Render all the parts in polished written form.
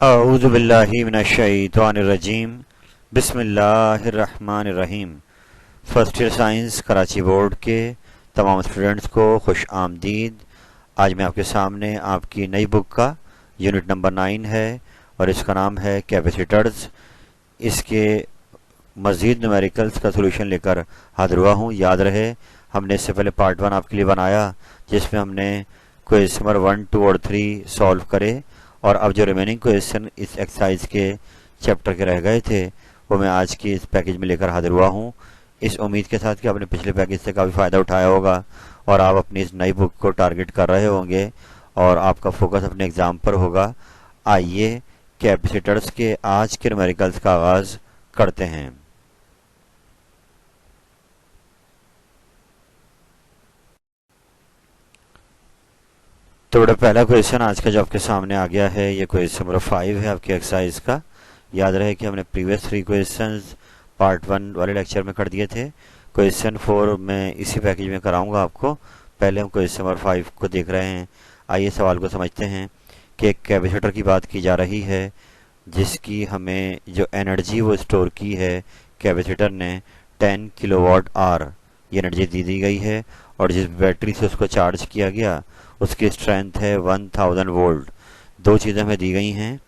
अऊज़ु बिल्लाहि मिनश्शैतानिर्रजीम बिस्मिल्लाहिर्रहमानिर्रहीम। First year science Karachi board के तमाम स्टूडेंट्स को खुश आमदीद। आज मैं आपके सामने आपकी नई बुक का यूनिट नंबर 9 है और इसका नाम है कैपेसिटर्स। इसके मज़ीद न्यूमेरिकल्स का सोल्यूशन लेकर हाजिर हुआ हूँ। याद रहे हमने इससे पहले पार्ट 1 आपके लिए बनाया जिसमें हमने क्वेश्चन नंबर 1, 2 और 3 सॉल्व करे, और अब जो रिमेनिंग क्वेश्चन इस एक्सरसाइज के चैप्टर के रह गए थे वो मैं आज की इस पैकेज में लेकर हाजिर हुआ हूँ, इस उम्मीद के साथ कि आपने पिछले पैकेज से काफ़ी फ़ायदा उठाया होगा और आप अपनी इस नई बुक को टारगेट कर रहे होंगे और आपका फोकस अपने एग्ज़ाम पर होगा। आइए कैपेसिटर्स के आज के न्यूमेरिकल्स का आगाज़ करते हैं। तो बड़ा पहला क्वेश्चन आज का जो आपके सामने आ गया है, ये क्वेश्चन नंबर 5 है आपके एक्सरसाइज का। याद रहे कि हमने प्रीवियस 3 क्वेश्चंस पार्ट 1 वाले लेक्चर में कर दिए थे। क्वेश्चन 4 मैं इसी पैकेज में कराऊंगा आपको। पहले हम क्वेश्चन नंबर 5 को देख रहे हैं। आइए सवाल को समझते हैं कि एक कैपेसिटर की बात की जा रही है जिसकी हमें जो एनर्जी वो स्टोर की है कैपेसिटर ने 10 किलोवाट आवर ये एनर्जी दी गई है, और जिस बैटरी से उसको चार्ज किया गया उसकी स्ट्रेंथ है 1000 वोल्ट। दो चीज़ें हमें दी गई हैं।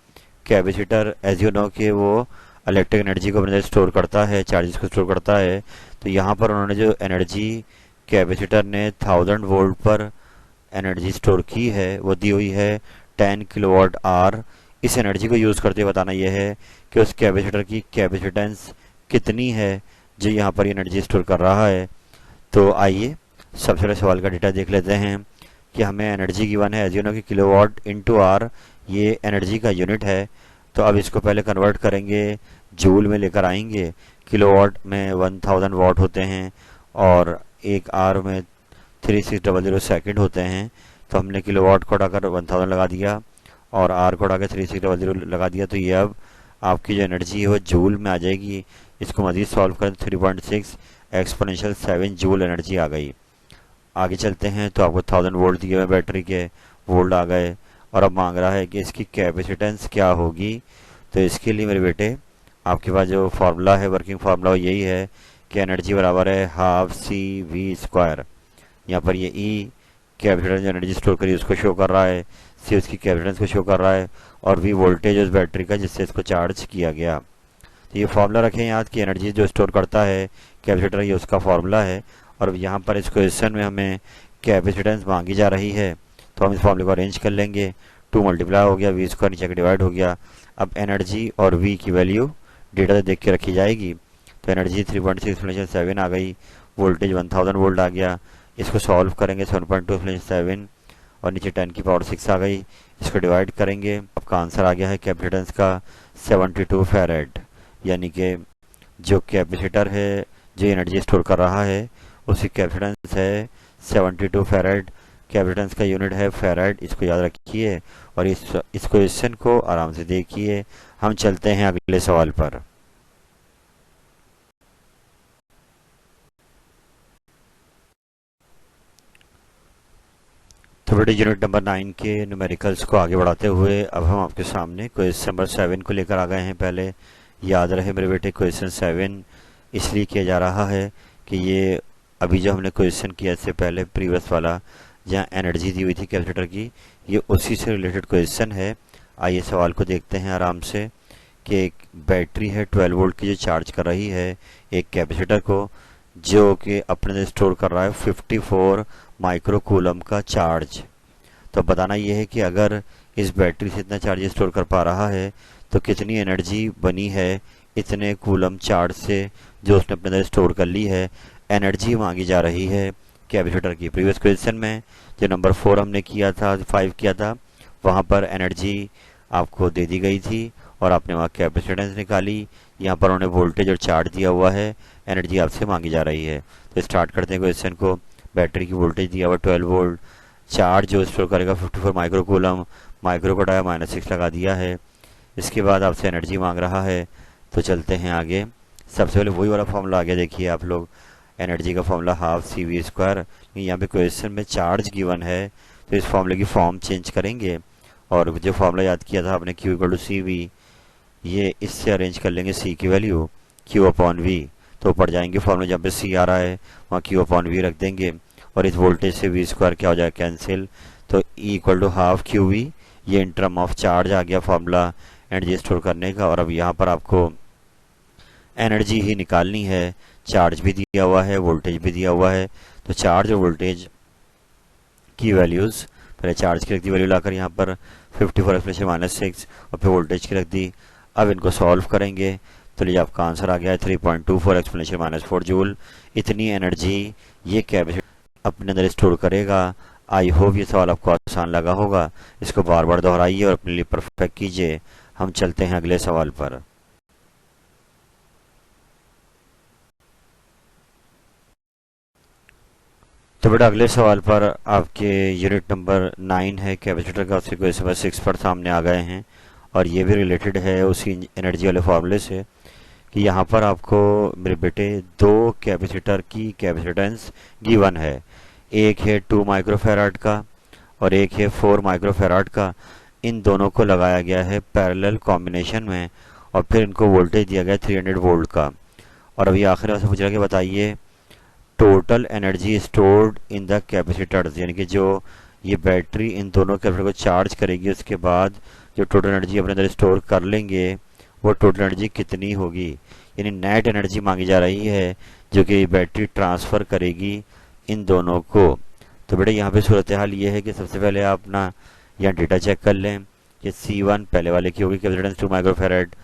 कैपेसिटर एज यू नो कि वो इलेक्ट्रिक एनर्जी को अपने अंदर स्टोर करता है, चार्जेस को स्टोर करता है। तो यहाँ पर उन्होंने जो एनर्जी कैपेसिटर ने 1000 वोल्ट पर एनर्जी स्टोर की है वो दी हुई है 10 किलोवाट आवर। इस एनर्जी को यूज़ करते हुए बताना यह है कि उस कैपेसिटर की कैपेसिटेंस कितनी है जो यहाँ पर एनर्जी स्टोर कर रहा है। तो आइए सबसे पहले सवाल का डेटा देख लेते हैं कि हमें एनर्जी गिवन है एज यू नो कि किलोवाट इनटू आवर ये एनर्जी का यूनिट है। तो अब इसको पहले कन्वर्ट करेंगे, जूल में लेकर आएंगे। किलोवाट में 1000 वाट होते हैं और एक आवर में 3600 सेकंड होते हैं। तो हमने किलोवाट को उठाकर 1000 लगा दिया और आर को उठाकर 3600 लगा दिया। तो ये अब आपकी जो एनर्जी है वो जूल में आ जाएगी। इसको मज़ीद सॉल्व करें तो 3.6 एक्सपोनेंशियल 7 जूल एनर्जी आ गई। आगे चलते हैं तो आपको 1000 वोल्ट दिए हुए बैटरी के वोल्ट आ गए, और अब मांग रहा है कि इसकी कैपेसिटेंस क्या होगी। तो इसके लिए मेरे बेटे आपके पास जो फार्मूला है, वर्किंग फार्मूला, वो यही है कि एनर्जी बराबर है हाफ सी वी स्क्वायर। यहाँ पर ये ई कैपेसिटेंस जो एनर्जी स्टोर करी उसको शो कर रहा है, सी उसकी कैपेसिटेंस को शो कर रहा है, और वी वोल्टेज उस बैटरी का जिससे इसको चार्ज किया गया। तो ये फार्मूला रखें याद कि एनर्जी जो स्टोर करता है कैपेसिटर, ये उसका फार्मूला है। और यहाँ पर इस क्वेश्चन में हमें कैपेसिटेंस मांगी जा रही है तो हम इस फॉर्मूले को अरेंज कर लेंगे। 2 मल्टीप्लाई हो गया, वी स्क्वायर नीचे का डिवाइड हो गया। अब एनर्जी और वी की वैल्यू डेटा से देख के रखी जाएगी। तो एनर्जी 3.6/7 आ गई, वोल्टेज 1000 वोल्ट आ गया। इसको सॉल्व करेंगे 7.2/7 और नीचे 10 की पावर 6 आ गई। इसको डिवाइड करेंगे, आपका आंसर आ गया है कैपेसिटेंस का 72 फैरेड। यानी कि जो कैपेसिटर है जो एनर्जी स्टोर कर रहा है उसकी कैपेसिटेंस है 72 फैरेड। कैपेसिटेंस का यूनिट है फैरेड, इसको याद रखिए और इस क्वेश्चन को आराम से देखिए। हम चलते हैं अगले सवाल पर। तो बेटे यूनिट नंबर 9 के न्यूमेरिकल्स को आगे बढ़ाते हुए अब हम आपके सामने क्वेश्चन नंबर 7 को लेकर आ गए हैं। पहले याद रहे मेरे बेटे क्वेश्चन 7 इसलिए किया जा रहा है कि ये अभी जो हमने क्वेश्चन किया इससे पहले प्रीवियस वाला जहाँ एनर्जी दी हुई थी कैपेसिटर की, ये उसी से रिलेटेड क्वेश्चन है। आइए सवाल को देखते हैं आराम से कि एक बैटरी है 12 वोल्ट की जो चार्ज कर रही है एक कैपेसिटर को, जो कि अपने स्टोर कर रहा है 54 माइक्रोकूलम का चार्ज। तो बताना ये है कि अगर इस बैटरी से इतना चार्ज स्टोर कर पा रहा है तो कितनी एनर्जी बनी है इतने कूलम चार्ज से जो उसने अपने अंदर स्टोर कर ली है। एनर्जी मांगी जा रही है कैपेसिटर की। प्रीवियस क्वेश्चन में जो नंबर 4 हमने किया था, 5 किया था, वहाँ पर एनर्जी आपको दे दी गई थी और आपने वहाँ कैपेसिटेंस निकाली। यहाँ पर उन्होंने वोल्टेज और चार्ज दिया हुआ है, एनर्जी आपसे मांगी जा रही है। तो स्टार्ट करते हैं क्वेश्चन को। बैटरी की वोल्टेज दिया हुआ 12 वोल्ट, चार्ज जो स्टोर करेगा 54 माइक्रोकूलम, माइक्रो को उठाया -6 लगा दिया है। इसके बाद आपसे एनर्जी मांग रहा है। तो चलते हैं आगे। सबसे पहले वही वाला फॉर्मूला आगे देखिए आप लोग, एनर्जी का formula half C V square. यहाँ पे क्वेश्चन में चार्ज गिवन है तो इस फॉर्मूले की फॉर्म चेंज करेंगे और जो फॉर्मूला याद किया था आपने Q equal to C V, ये इससे अरेंज कर लेंगे C की वैल्यू Q अपॉन V। तो ऊपर जाएंगे, फॉर्मूला जहाँ पे C आ रहा है वहाँ Q अपॉन V रख देंगे और इस वोल्टेज से V स्क्वायर क्या हो जाएगा, कैंसिल। तो E equal to half Q V, ये इन टर्म ऑफ चार्ज आ गया फॉर्मूला एनर्जी स्टोर करने का। और अब यहाँ पर आपको एनर्जी ही निकालनी है, चार्ज भी दिया हुआ है, वोल्टेज भी दिया हुआ है। तो चार्ज और वोल्टेज की वैल्यूज़, पहले चार्ज की रख दी वैल्यू लाकर यहाँ पर 54 - 6 और फिर वोल्टेज की रख दी। अब इनको सॉल्व करेंगे तो लीजिए आपका आंसर आ गया है 3.24 एक्सप्लेनेशन -4 जूल। इतनी एनर्जी ये कैपेसिटर अपने अंदर स्टोर करेगा। आई होप ये सवाल आपको आसान लगा होगा। इसको बार बार दोहराइए और अपने लिए परफेक्ट कीजिए। हम चलते हैं अगले सवाल पर। तो बेटा अगले सवाल पर आपके यूनिट नंबर 9 है कैपेसिटर का, उसके क्वेश्चन नंबर 6 पर सामने आ गए हैं। और ये भी रिलेटेड है उसी एनर्जी वाले फार्मूले से कि यहाँ पर आपको मेरे बेटे दो कैपेसिटर की कैपेसिटेंस गिवन है। एक है 2 माइक्रोफेराड का और एक है 4 माइक्रोफेराड का। इन दोनों को लगाया गया है पैरेलल कॉम्बिनेशन में और फिर इनको वोल्टेज दिया गया 300 वोल्ट का। और अभी आखिर में पूछ रहा कि बताइए total energy stored in the capacitors, यानी कि जो ये बैटरी इन दोनों कैपेसिटर को चार्ज करेगी उसके बाद जो टोटल एनर्जी अपने अंदर स्टोर कर लेंगे वो टोटल एनर्जी कितनी होगी। यानी नेट एनर्जी मांगी जा रही है जो कि बैटरी ट्रांसफ़र करेगी इन दोनों को। तो बेटा यहाँ पे सूरत हाल ये है कि सबसे पहले आप अपना यहाँ डेटा चेक कर लें कि C1 पहले वाले की होगी कैपेसिटेंस 2 माइक्रोफेरेड,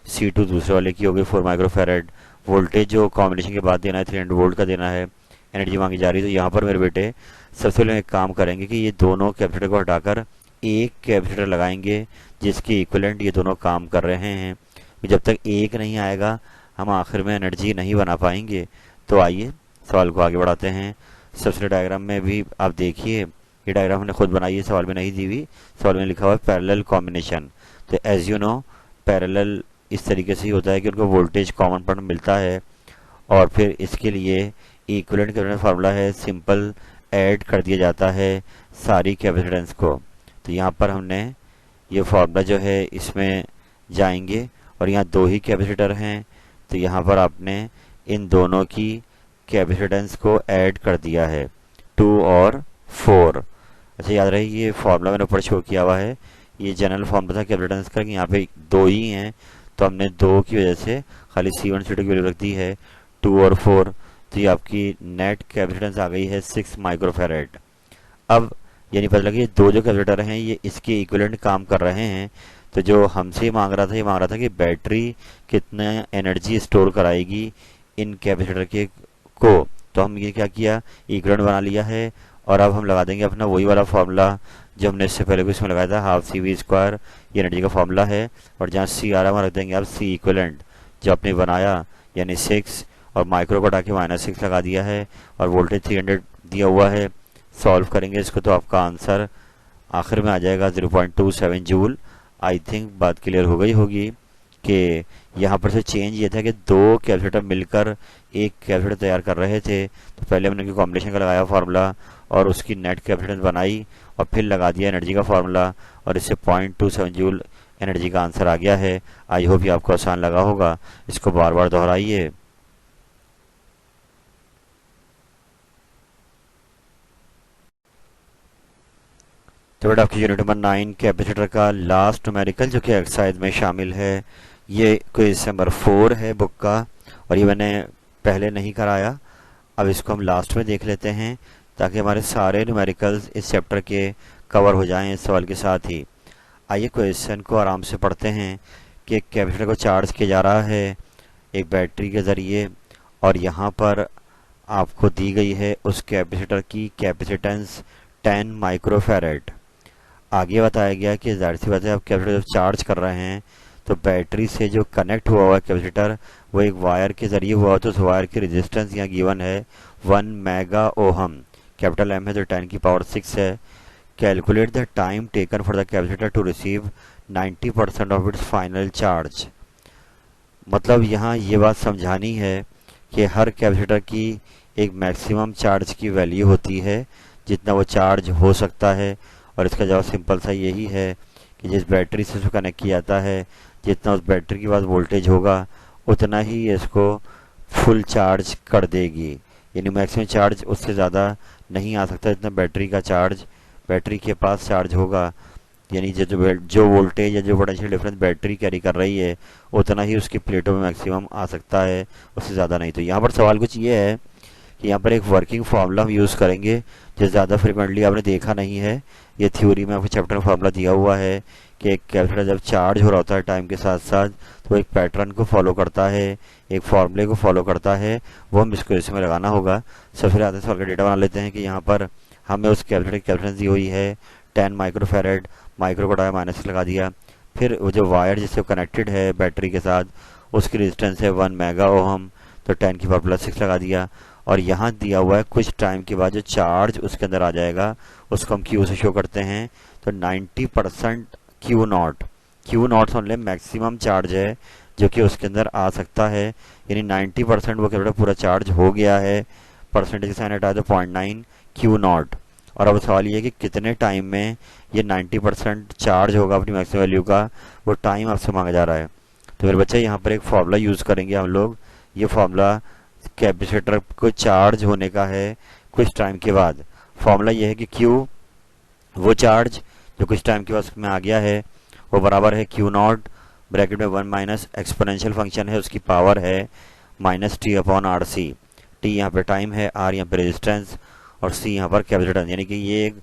C2 दूसरे वाले की होगी 4 माइक्रोफेरेड। वोल्टेज जो कॉम्बिनेशन के बाद देना है 300 वोल्ट का देना है, एनर्जी मांगी जा रही है। तो यहाँ पर मेरे बेटे सबसे पहले एक काम करेंगे कि ये दोनों कैपेसिटर को हटाकर एक कैपेसिटर लगाएंगे जिसके इक्विवेलेंट ये दोनों काम कर रहे हैं। जब तक एक नहीं आएगा हम आखिर में एनर्जी नहीं बना पाएंगे। तो आइए सवाल को आगे बढ़ाते हैं। सबसे डायग्राम में भी आप देखिए, ये डायग्राम हमने खुद बनाई है, सवाल में नहीं दी हुई। सवाल में लिखा हुआ है पैरेलल कॉम्बिनेशन। तो एज यू नो पैरेलल इस तरीके से ही होता है कि उनको वोल्टेज कॉमन पॉइंट मिलता है और फिर इसके लिए इक्विवेलेंट कैपेसिटेंस फार्मूला है, सिंपल ऐड कर दिया जाता है सारी कैपेसिटेंस को। तो यहाँ पर हमने ये फार्मूला जो है इसमें जाएंगे और यहाँ दो ही कैपेसिटर हैं तो यहाँ पर आपने इन दोनों की कैपेसिटेंस को ऐड कर दिया है 2 और 4। अच्छा याद रहे ये फार्मूला मैंने ऊपर शो किया हुआ है, ये जनरल फार्मूला था कैपेसिटेंस का कि यहाँ पे दो ही हैं तो हमने दो की वजह से खाली C1 C2 की वैल्यू रख दी है 2 और 4। तो ये आपकी नेट कैपेसिटेंस आ गई है 6 माइक्रोफेरेड। अब यानी पता लगा ये दो जो कैपेसिटर हैं ये इसके इक्विवेलेंट काम कर रहे हैं। तो जो हमसे मांग रहा था ये मांग रहा था कि बैटरी कितना एनर्जी स्टोर कराएगी इन कैपेसिटर के को। तो हम ये क्या किया, इक्विवेलेंट बना लिया है और अब हम लगा देंगे अपना वही वाला फार्मूला जो हमने इससे पहले भी इसमें लगाया था, हाफ सी वी स्क्वायर, ये एनर्जी का फार्मूला है। और जहाँ सी आ रहा है वहाँ रख देंगे आप सी इक्विवेलेंट जो आपने बनाया यानी 6 और माइक्रो को हटा के -6 लगा दिया है और वोल्टेज 300 दिया हुआ है। सॉल्व करेंगे इसको तो आपका आंसर आखिर में आ जाएगा 0.27 जूल। आई थिंक बात क्लियर हो गई होगी कि यहाँ पर से चेंज ये था कि दो कैपेसिटर मिलकर एक कैपेसिटर तैयार कर रहे थे। तो पहले हमने उनकी कॉम्बिनेशन का लगाया फार्मूला और उसकी नेट कैपेसिटेंस बनाई और फिर लगा दिया एनर्जी का फार्मूला और इससे 0.27 जूल एनर्जी का आंसर आ गया है। आई होप ये आपको आसान लगा होगा। इसको बार बार दोहराइए। तो बेटा आपकी यूनिट नंबर 9 कैपेसिटर का लास्ट न्यूमेरिकल जो कि एक्सरसाइज में शामिल है, ये क्वेश्चन नंबर 4 है बुक का और ये मैंने पहले नहीं कराया। अब इसको हम लास्ट में देख लेते हैं ताकि हमारे सारे न्यूमेरिकल्स इस चैप्टर के कवर हो जाएं इस सवाल के साथ ही। आइए क्वेश्चन को आराम से पढ़ते हैं कि एक कैपेसिटर को चार्ज किया जा रहा है एक बैटरी के ज़रिए और यहाँ पर आपको दी गई है उस कैपेसिटर की कैपेसिटेंस 10 माइक्रोफेरेड। आगे बताया गया कि जाहिर सी बात है आप कैपेसिटर जब चार्ज कर रहे हैं तो बैटरी से जो कनेक्ट हुआ हुआ कैपेसिटर वो एक वायर के ज़रिए हुआ, तो उस वायर की रेजिस्टेंस यहाँ गिवन है 1 मेगा ओहम, कैपिटल एम है तो 10 की पावर 6 है। Calculate the time taken for the capacitor to receive 90% of its final charge. मतलब यहाँ ये बात समझानी है कि हर कैपेसिटर की एक मैक्सिमम चार्ज की वैल्यू होती है जितना वो चार्ज हो सकता है। और इसका जवाब सिंपल सा यही है कि जिस बैटरी से इसको कनेक्ट किया जाता है, जितना उस बैटरी के पास वोल्टेज होगा उतना ही इसको फुल चार्ज कर देगी। यानी मैक्सिमम चार्ज उससे ज़्यादा नहीं आ सकता जितना बैटरी का चार्ज बैटरी के पास चार्ज होगा। यानी जो वोल्टेज या जो पोटेंशियल डिफरेंस बैटरी कैरी कर रही है उतना ही उसकी प्लेटों में मैक्सिमम आ सकता है, उससे ज़्यादा नहीं। तो यहाँ पर सवाल कुछ ये है कि यहाँ पर एक वर्किंग फार्मूला हम यूज़ करेंगे जो ज़्यादा फ्रिक्वेंटली आपने देखा नहीं है। ये थ्योरी में आपको चैप्टर में फार्मूला दिया हुआ है कि एक कैपेसिटर जब चार्ज हो रहा होता है टाइम के साथ साथ तो एक पैटर्न को फॉलो करता है, एक फॉर्मूले को फॉलो करता है, वो हम इसको इसमें लगाना होगा। सबसे पहले आते सवाल का डेटा बना लेते हैं कि यहाँ पर हमें उस कैपेसिटर की कैपेसिटेंस दी हुई है 10 माइक्रोफेरेड, माइक्रो को हटाया माइनस लगा दिया। फिर वो जो वायर जिससे कनेक्टेड है बैटरी के साथ उसकी रेजिस्टेंस है 1 मेगा ओहम, तो 10 की पावर प्लस 6 लगा दिया। और यहाँ दिया हुआ है कुछ टाइम के बाद जो चार्ज उसके अंदर आ जाएगा उसको हम क्यू से शो करते हैं। तो 90% Q not only maximum charge है जो कि उसके अंदर आ सकता है। यानी 90% वो कैपेसिटर पूरा चार्ज हो गया है। परसेंटेज साइन हटाया तो 0.9 क्यू नॉट। और अब सवाल ये है कि कितने टाइम में ये 90% चार्ज होगा अपनी मैक्सिमम वैल्यू का, वो टाइम आपसे मांगा जा रहा है। तो मेरे बच्चे यहाँ पर एक फॉर्मूला यूज़ करेंगे हम लोग। ये फॉर्मूला कैपेसिटर को चार्ज होने का है कुछ टाइम के बाद। फॉर्मूला ये है कि Q वो चार्ज जो कुछ टाइम के बाद उसमें आ गया है वो बराबर है क्यू नॉट ब्रैकेट में 1 माइनस एक्सपोनेंशियल फंक्शन है उसकी पावर है minus T upon R C. T यहाँ पे टाइम है, आर यहाँ पे रेजिस्टेंस और सी यहाँ पर कैपेसिटेंस। यानी कि ये एक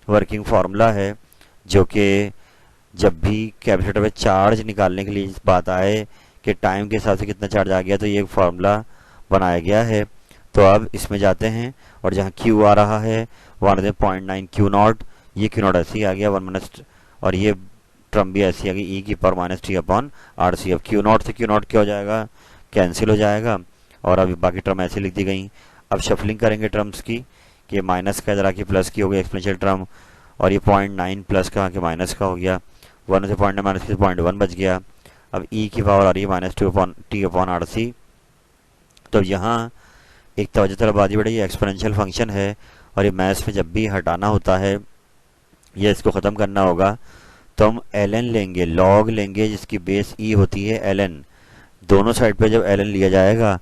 वर्किंग फार्मूला है जो कि जब भी कैपेसिटर पे चार्ज निकालने के लिए इस बात आए कि टाइम के हिसाब से कितना चार्ज आ गया तो ये एक फार्मूला बनाया गया है। तो अब इसमें जाते हैं और जहाँ क्यू आ रहा है वहाँ 0.9 क्यू नॉट, ये क्यू नॉट ऐसे ही आ गया 1 माइनस, और ये टर्म भी ऐसी आ गई ई की power minus T upon R C. अब क्यू नॉट से क्यू नॉट क्या हो जाएगा, कैंसिल हो जाएगा और अभी बाकी टर्म ऐसे लिख दी गई। अब शफलिंग करेंगे टर्म्स की कि माइनस का इधर आके प्लस की हो गई एक्सपोनेंशियल टर्म, और ये 0.9 प्लस का आके माइनस का हो गया, 1 से 0.9 माइनस की 0.1 बच गया। अब ई की पावर आ रही है minus T upon R C. तो यहाँ एक तवज्जो तलब बात बड़ी ये एक्सपोनेंशियल फंक्शन है और ये मैथ्स में जब भी हटाना होता है या इसको ख़त्म करना होगा तो हम ln लेंगे, लॉग लेंगे जिसकी बेस ई होती है ln। दोनों साइड पे जब ln लिया जाएगा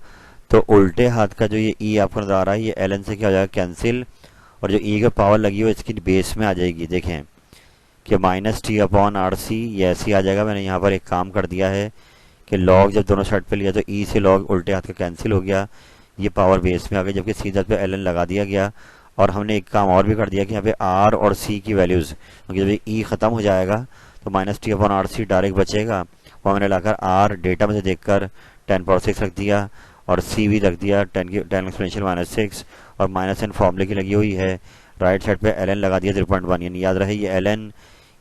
तो उल्टे हाथ का जो ये ई आपको नजर आ रहा है ये ln से क्या हो जाएगा कैंसिल, और जो ई का पावर लगी हो इसकी बेस में आ जाएगी। देखें कि minus T upon R C ये ऐसे आ जाएगा। मैंने यहाँ पर एक काम कर दिया है कि लॉग जब दोनों साइड पे लिया तो ई से लॉग उल्टे हाथ का कैंसिल हो गया, ये पावर बेस में आ गई, जबकि सीधा पे ln लगा दिया गया। और हमने एक काम और भी कर दिया कि यहाँ पे आर और सी की वैल्यूज़, क्योंकि जब ई ख़त्म हो जाएगा तो minus T upon R C direct बचेगा, वो मैंने लाकर आर डेटा में से देखकर 10 पावर 6 रख दिया और सी भी रख दिया 10 एक्सपोनेंशियल माइनस 6, और माइनस एन फॉर्मूले की लगी हुई है। राइट साइड पे ln लगा दिया 0.1। यानी याद रहे ये ln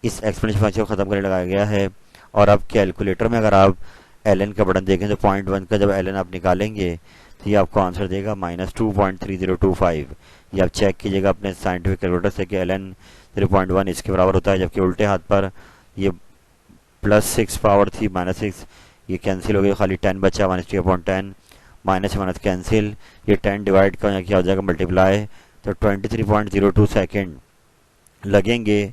इस एक्सपोनेंशियल फंक्शन को ख़त्म करने लगाया गया है। और अब कैलकुलेटर में अगर आप ln का बटन देखें तो 0.1 का जब ln आप निकालेंगे तो ये आपको आंसर देगा -2.3025। ये आप चेक कीजिएगा अपने साइंटिफिक कैलकुलेटर से कि ln 0.1 इसके बराबर होता है, जबकि उल्टे हाथ पर ये +6 पावर थी -6, ये कैंसिल हो गई, खाली 10 बचा -t/10, माइनस माइनस कैंसिल, ये 10 डिवाइड का क्या हो जाएगा मल्टीप्लाई, तो 23.02 सेकेंड लगेंगे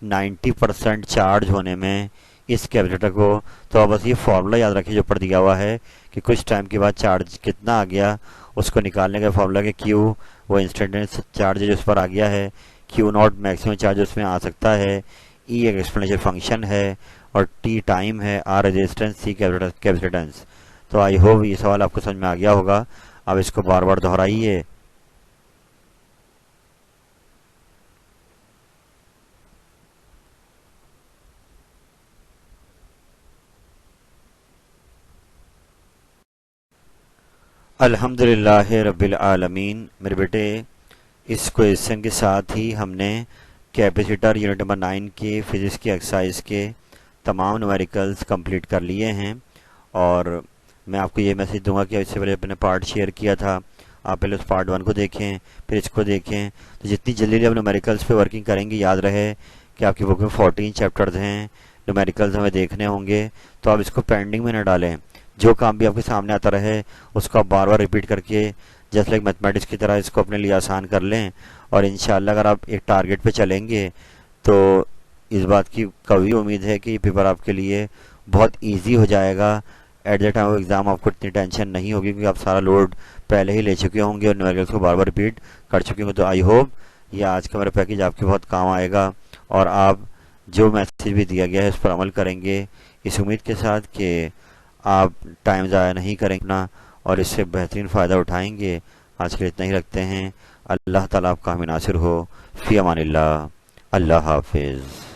90% चार्ज होने में इस कैपेसिटर को। तो अब बस ये फॉर्मूला याद रखिए जो ऊपर दिया हुआ है कि कुछ टाइम के बाद चार्ज कितना आ गया उसको निकालने का फॉर्मूला कि Q वो इंस्टेंटेनियस चार्ज जो उस पर आ गया है, Q नॉट मैक्सिमम चार्ज उसमें आ सकता है, E एक एक्सपोनेंशियल फंक्शन है और T टाइम है, R रेजिस्टेंस, C कैपेसिटेंस। तो आई होप ये सवाल आपको समझ में आ गया होगा। अब इसको बार बार दोहराइए। अल्हम्दुलिल्लाह रब्बिल आलमीन। मेरे बेटे इस क्वेश्चन के साथ ही हमने कैपेसिटर यूनिट नंबर 9 के फिजिक्स की एक्सरसाइज के तमाम न्यूमेरिकल्स कंप्लीट कर लिए हैं। और मैं आपको ये मैसेज दूंगा कि इससे पहले अपने पार्ट शेयर किया था, आप पहले उस पार्ट 1 को देखें फिर इसको देखें। तो जितनी जल्दी आप न्यूमेरिकल्स पे वर्किंग करेंगे, याद रहे कि आपकी बुक में 14 चैप्टर्स हैं, न्यूमेरिकल्स हमें देखने होंगे, तो आप इसको पेंडिंग में न डालें। जो काम भी आपके सामने आता रहे उसको आप बार बार रिपीट करके जैसे लाइक मैथमेटिक्स की तरह इसको अपने लिए आसान कर लें। और इंशाल्लाह अगर आप एक टारगेट पे चलेंगे तो इस बात की कभी उम्मीद है कि ये पेपर आपके लिए बहुत इजी हो जाएगा। At the time of exam आपको इतनी टेंशन नहीं होगी क्योंकि आप सारा लोड पहले ही ले चुके होंगे और न्यूमेरिकल्स को बार बार रिपीट कर चुके होंगे। तो आई होप ये आज का मेरा पैकेज आपके बहुत काम आएगा और आप जो मैसेज भी दिया गया है उस पर अमल करेंगे, इस उम्मीद के साथ कि आप टाइम ज़ाया नहीं करेंगे ना और इससे बेहतरीन फ़ायदा उठाएंगे। आज के लिए इतना ही रखते हैं। अल्लाह ताला आपका हामी नासिर हो। फ़ी अमानिल्लाह। अल्लाह हाफिज़।